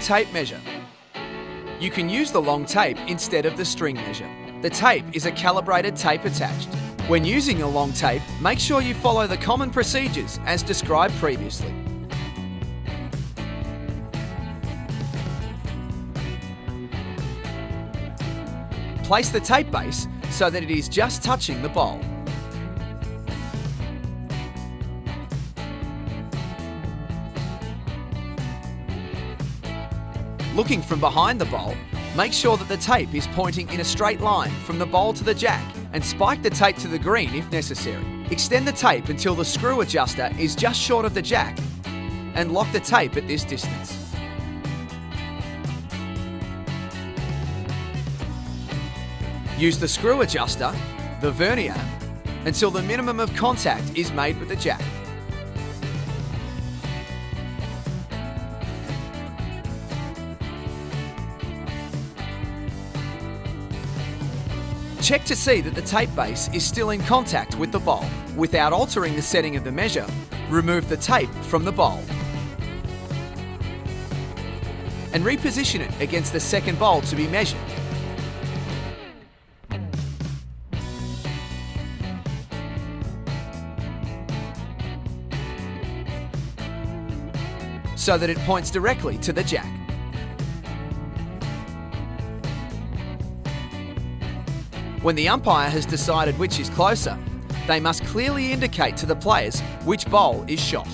tape measure. You can use the long tape instead of the string measure. The tape is a calibrated tape attached. When using a long tape, make sure you follow the common procedures as described previously. Place the tape base so that it is just touching the bowl. Looking from behind the bowl, make sure that the tape is pointing in a straight line from the bowl to the jack and spike the tape to the green if necessary. Extend the tape until the screw adjuster is just short of the jack and lock the tape at this distance. Use the screw adjuster, the vernier, until the minimum of contact is made with the jack. Check to see that the tape base is still in contact with the bowl. Without altering the setting of the measure, remove the tape from the bowl and reposition it against the second bowl to be measured. So that it points directly to the jack. When the umpire has decided which is closer, they must clearly indicate to the players which bowl is shot.